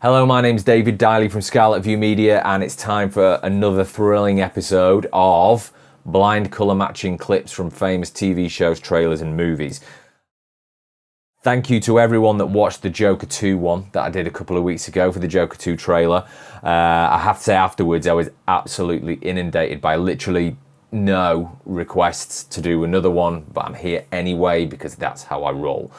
Hello, my name's David Diley from Scarlet View Media, and it's time for another thrilling episode of blind colour matching clips from famous TV shows, trailers and movies. Thank you to everyone that watched the Joker 2 one that I did a couple of weeks ago for the Joker 2 trailer. I have to say afterwards I was absolutely inundated by literally no requests to do another one, but I'm here anyway because that's how I roll.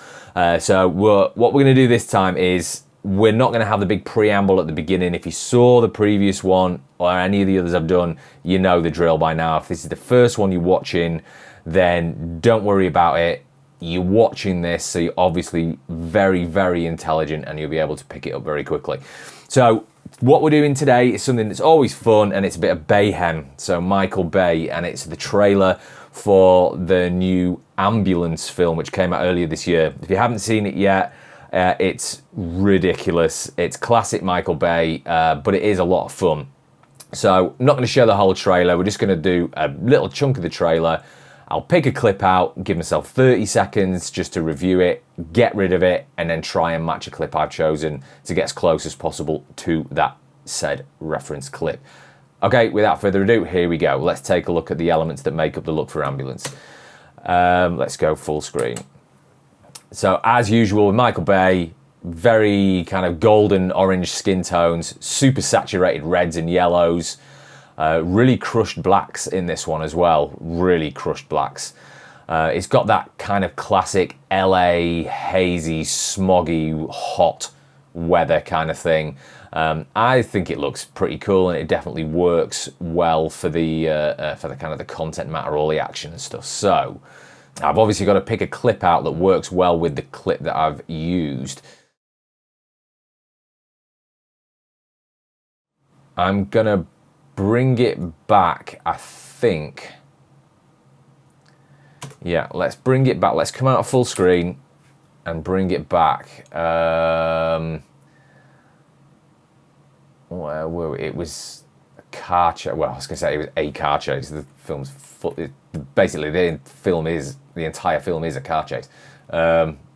So what we're going to do this time is we're not going to have the big preamble at the beginning. If you saw the previous one or any of the others I've done, you know the drill by now. If this is the first one you're watching, then don't worry about it. You're watching this, so you're obviously very, very intelligent and you'll be able to pick it up very quickly. So what we're doing today is something that's always fun, and it's a bit of Bayhem. So Michael Bay, and it's the trailer for the new Ambulance film, which came out earlier this year. If you haven't seen it yet, it's ridiculous. It's classic Michael Bay, but it is a lot of fun. So I'm not going to show the whole trailer. We're just going to do a little chunk of the trailer. I'll pick a clip out, give myself 30 seconds just to review it, get rid of it, and then try and match a clip I've chosen to get as close as possible to that said reference clip. Okay, without further ado, here we go. Let's take a look at the elements that make up the look for Ambulance. Let's go full screen. So as usual with Michael Bay, very kind of golden orange skin tones, super saturated reds and yellows, really crushed blacks in this one as well, really crushed blacks. It's got that kind of classic LA hazy, smoggy, hot weather kind of thing. I think it looks pretty cool, and it definitely works well for the kind of the content matter, all the action and stuff. So I've obviously got to pick a clip out that works well with the clip that I've used. I'm gonna bring it back, I think. Yeah, let's bring it back. Let's come out of full screen and bring it back. Where were we? It was a car chase. Well, I was going to say it was a car chase. The film's basically the entire film is a car chase.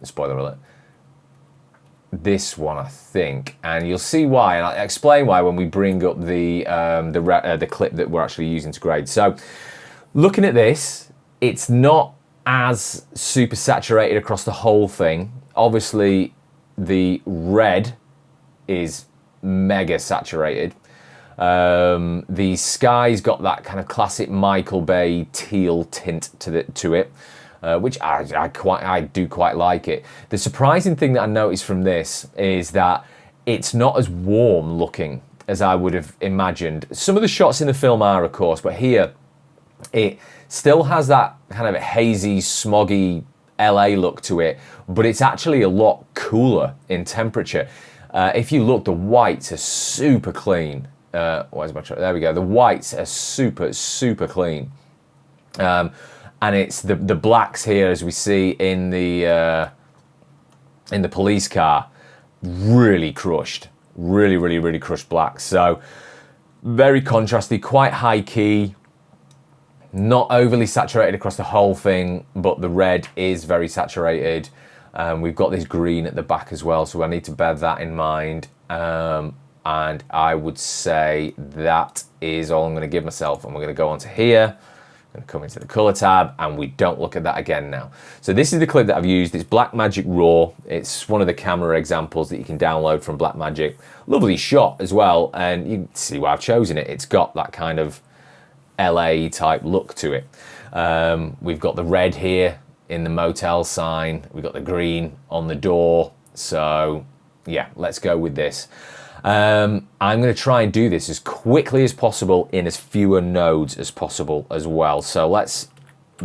Spoiler alert. This one, I think, and you'll see why, and I'll explain why when we bring up the clip that we're actually using to grade. So, looking at this, it's not as super saturated across the whole thing. Obviously, the red is mega saturated. The sky's got that kind of classic Michael Bay teal tint to it. Which I do quite like it. The surprising thing that I noticed from this is that it's not as warm looking as I would have imagined. Some of the shots in the film are, of course, but here it still has that kind of hazy, smoggy LA look to it, but it's actually a lot cooler in temperature. If you look, the whites are super clean. Where's my truck? There we go. The whites are super, super clean. And it's the blacks here, as we see in the police car, really crushed, really crushed blacks. So very contrasty, quite high key, not overly saturated across the whole thing, but the red is very saturated. We've got this green at the back as well, so I need to bear that in mind. And I would say that is all I'm going to give myself, and we're going to go on to here. Going to come into the color tab, and we don't look at that again now. So this is the clip that I've used. It's Blackmagic Raw. It's one of the camera examples that you can download from Blackmagic. Lovely shot as well, and you can see why I've chosen it. It's got that kind of LA type look to it. We've got the red here in the motel sign. We've got the green on the door. So yeah, let's go with this. I'm going to try and do this as quickly as possible in as fewer nodes as possible as well. So let's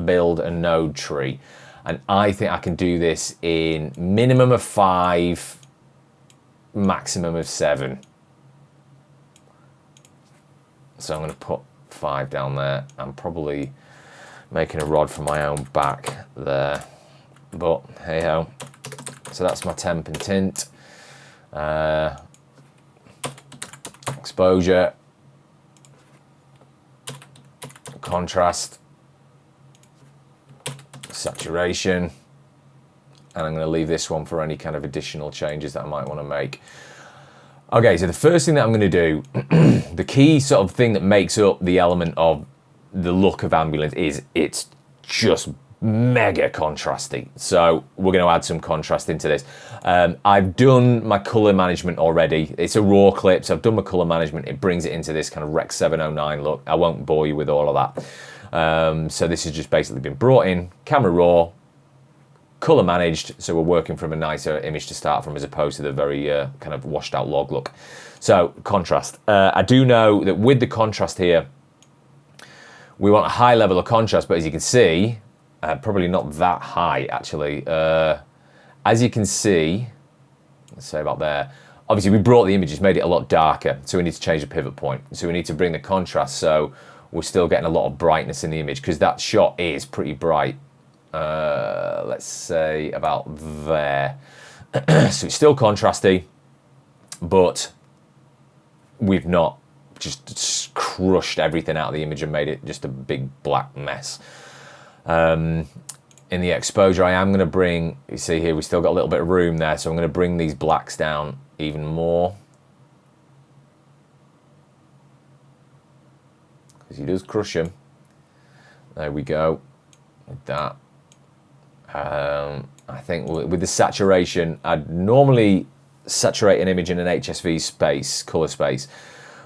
build a node tree. And I think I can do this in minimum of 5, maximum of 7. So I'm going to put 5 down there. I'm probably making a rod for my own back there. But hey ho. So that's my temp and tint. Exposure, contrast, saturation, and I'm going to leave this one for any kind of additional changes that I might want to make. Okay, so the first thing that I'm going to do, the key sort of thing that makes up the element of the look of Ambulance is it's just mega contrasty. So we're going to add some contrast into this. I've done my color management already. It's a raw clip, so I've done my color management. It brings it into this kind of Rec 709 look. I won't bore you with all of that. So this has just basically been brought in, camera raw, color managed, so we're working from a nicer image to start from as opposed to the very kind of washed out log look. So contrast. I do know that with the contrast here, we want a high level of contrast, but as you can see, probably not that high actually. As you can see, let's say about there, obviously we brought the images, made it a lot darker, so we need to change the pivot point. So we need to bring the contrast so we're still getting a lot of brightness in the image because that shot is pretty bright. Let's say about there. So it's still contrasty, but we've not just crushed everything out of the image and made it just a big black mess. In the exposure, I am going to bring, you see here, we still got a little bit of room there, so I'm going to bring these blacks down even more. Because he does crush them. There we go, with that. I think with the saturation, I'd normally saturate an image in an HSV space, color space,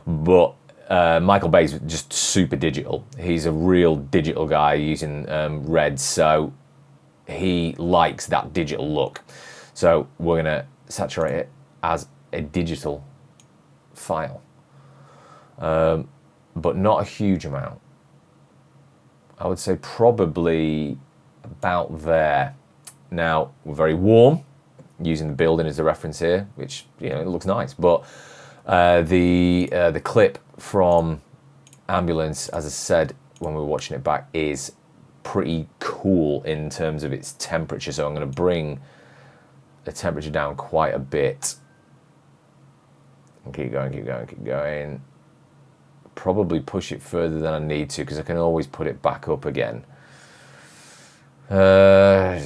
but Michael Bay's just super digital. He's a real digital guy using reds, so he likes that digital look. So we're gonna saturate it as a digital file, but not a huge amount. I would say probably about there. Now we're very warm, using the building as a reference here, which it looks nice. But the clip from Ambulance, as I said when we were watching it back, is pretty cool in terms of its temperature. So I'm going to bring the temperature down quite a bit. And keep going, keep going, keep going. Probably push it further than I need to because I can always put it back up again. I'm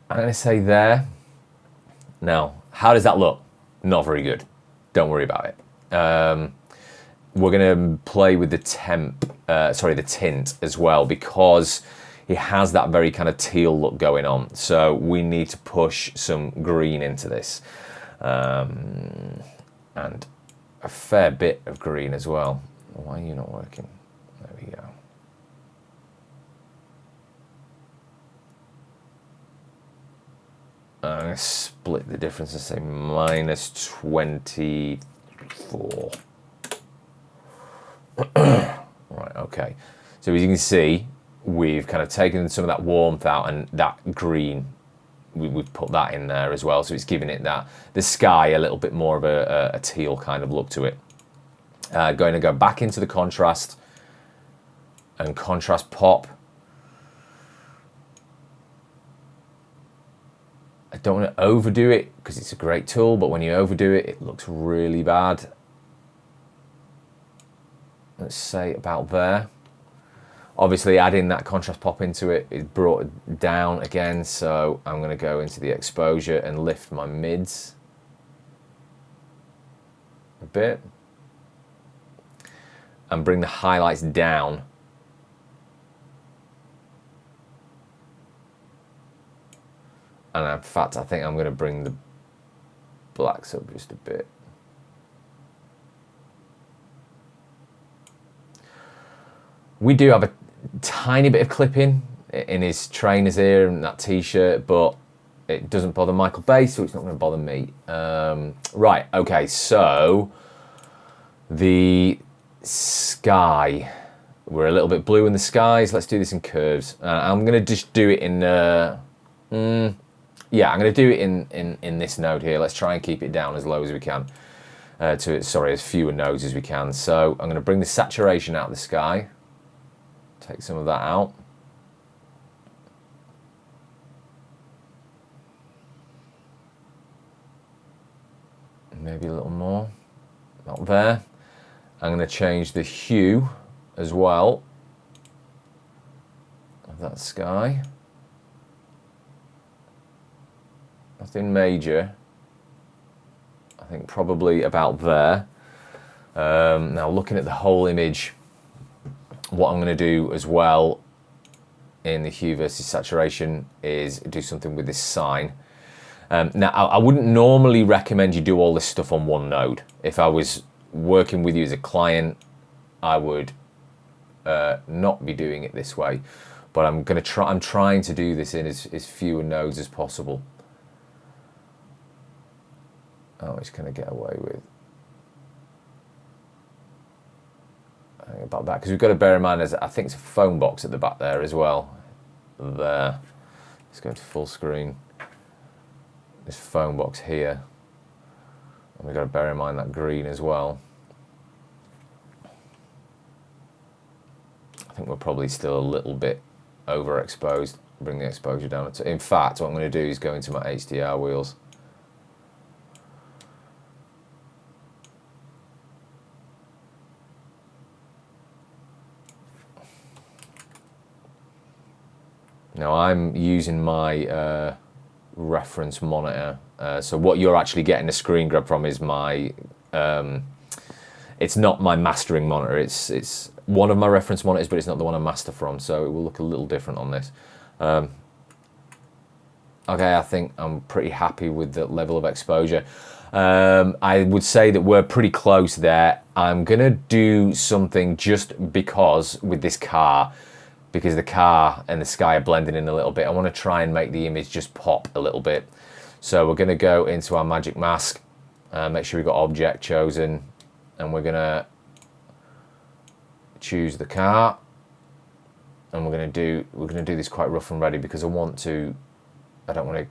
going to say there. Now, how does that look? Not very good. Don't worry about it. We're going to play with the the tint as well because it has that very kind of teal look going on. So we need to push some green into this. And a fair bit of green as well. Why are you not working? There we go. I'm going to split the difference and say minus 24. Right, okay. So as you can see, we've kind of taken some of that warmth out, and that green, we've put that in there as well. So it's giving it the sky a little bit more of a teal kind of look to it. Going to go back into the contrast and contrast pop. I don't want to overdo it because it's a great tool, but when you overdo it, it looks really bad. Let's say about there. Obviously adding that contrast pop into it, it brought it down again, so I'm going to go into the exposure and lift my mids a bit and bring the highlights down. And in fact, I think I'm going to bring the blacks up just a bit. We do have a tiny bit of clipping in his trainers here and that t-shirt, but it doesn't bother Michael Bay, so it's not going to bother me. Right, okay, so the sky. We're a little bit blue in the skies. Let's do this in curves. I'm going to just do it in... yeah, I'm going to do it in this node here. Let's try and keep it down as low as we can. As fewer nodes as we can. So I'm going to bring the saturation out of the sky. Take some of that out. Maybe a little more. Not there. I'm going to change the hue as well of that sky. Nothing major. I think probably about there. Now looking at the whole image, what I'm going to do as well in the hue versus saturation is do something with this sign. Now I wouldn't normally recommend you do all this stuff on one node. If I was working with you as a client, I would not be doing it this way, but I'm trying to do this in as fewer nodes as possible. Oh, it's going to get away with about that, because we've got to bear in mind, as I think it's a phone box at the back there as well. There, let's go to full screen. This phone box here, and we've got to bear in mind that green as well. I think we're probably still a little bit overexposed. Bring the exposure down. In fact, what I'm going to do is go into my HDR wheels. Now I'm using my reference monitor, so what you're actually getting a screen grab from is my, it's not my mastering monitor, it's one of my reference monitors, but it's not the one I master from, so it will look a little different on this. Okay, I think I'm pretty happy with the level of exposure. I would say that we're pretty close there. I'm gonna do something just because with this car, because the car and the sky are blending in a little bit. I want to try and make the image just pop a little bit. So we're going to go into our magic mask, make sure we've got object chosen, and we're going to choose the car, and we're going to do this quite rough and ready, because I don't want to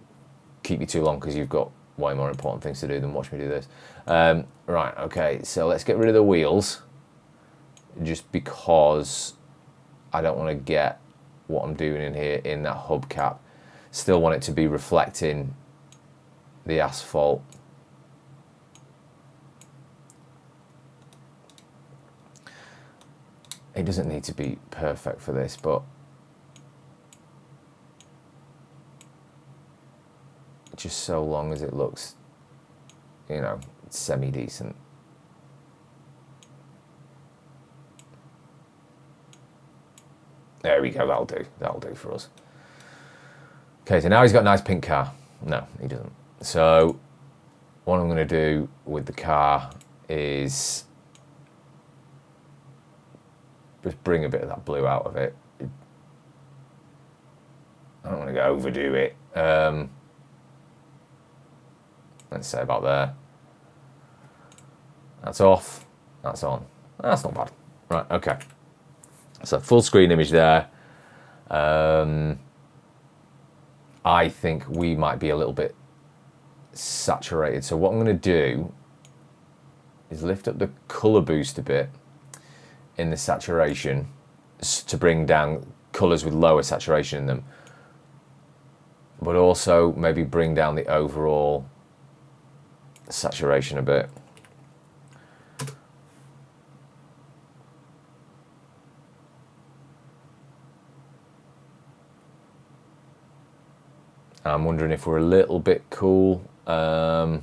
keep you too long, because you've got way more important things to do than watch me do this. Right, okay, so let's get rid of the wheels, just because I don't want to get what I'm doing in here in that hubcap. Still want it to be reflecting the asphalt. It doesn't need to be perfect for this, but just so long as it looks, you know, semi-decent. There we go, that'll do for us. Okay, so now he's got a nice pink car. No, he doesn't. So what I'm going to do with the car is just bring a bit of that blue out of it. I don't want to overdo it. Let's say about there. That's off, that's on. That's not bad. Right, okay. So full screen image there. I think we might be a little bit saturated. So what I'm going to do is lift up the color boost a bit in the saturation to bring down colors with lower saturation in them, but also maybe bring down the overall saturation a bit. I'm wondering if we're a little bit cool. I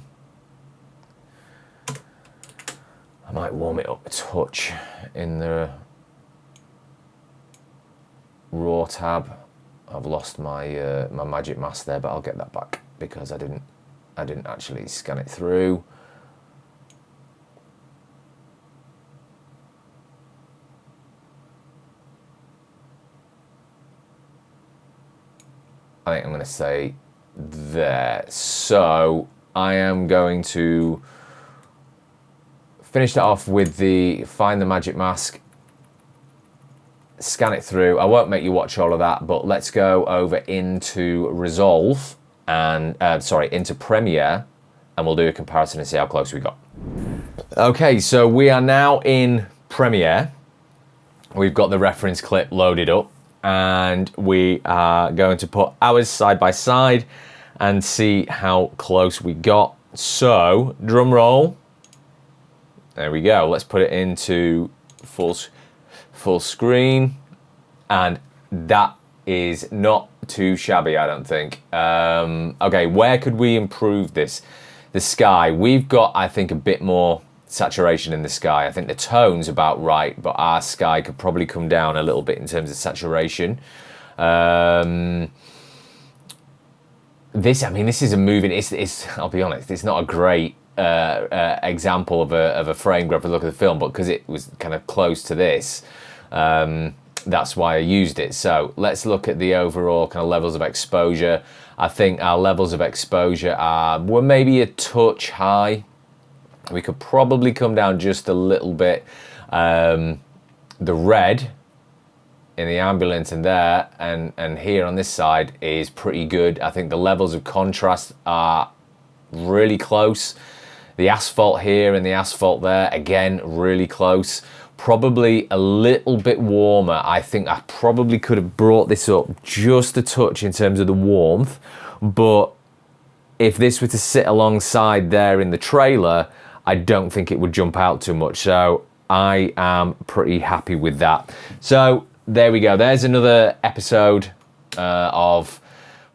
might warm it up a touch in the raw tab. I've lost my my magic mask there, but I'll get that back because I didn't actually scan it through. I think I'm going to say there. So I am going to finish that off with find the magic mask, scan it through. I won't make you watch all of that, but let's go over into Resolve and into Premiere, and we'll do a comparison and see how close we got. Okay, so we are now in Premiere. We've got the reference clip loaded up, and we are going to put ours side by side and see how close we got. So, drum roll. There we go. Let's put it into full screen, and that is not too shabby, I don't think. Okay, where could we improve this? The sky. We've got, I think, a bit more saturation in the sky. I think the tone's about right, but our sky could probably come down a little bit in terms of saturation. This is a moving. It's. I'll be honest. It's not a great example of a frame graph look at the film, but because it was kind of close to this, that's why I used it. So let's look at the overall kind of levels of exposure. I think our levels of exposure were maybe a touch high. We could probably come down just a little bit. The red in the ambulance and there and here on this side is pretty good. I think the levels of contrast are really close. The asphalt here and the asphalt there, again, really close. Probably a little bit warmer. I think I probably could have brought this up just a touch in terms of the warmth, but if this were to sit alongside there in the trailer, I don't think it would jump out too much. So I am pretty happy with that. So there we go. There's another episode of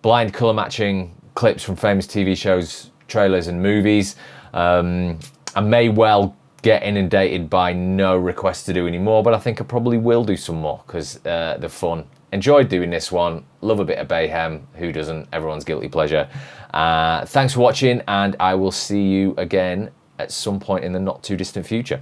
blind colour matching clips from famous TV shows, trailers and movies. I may well get inundated by no requests to do any more, but I think I probably will do some more because they're fun. Enjoyed doing this one. Love a bit of Bayhem. Who doesn't? Everyone's guilty pleasure. Thanks for watching, and I will see you again at some point in the not too distant future.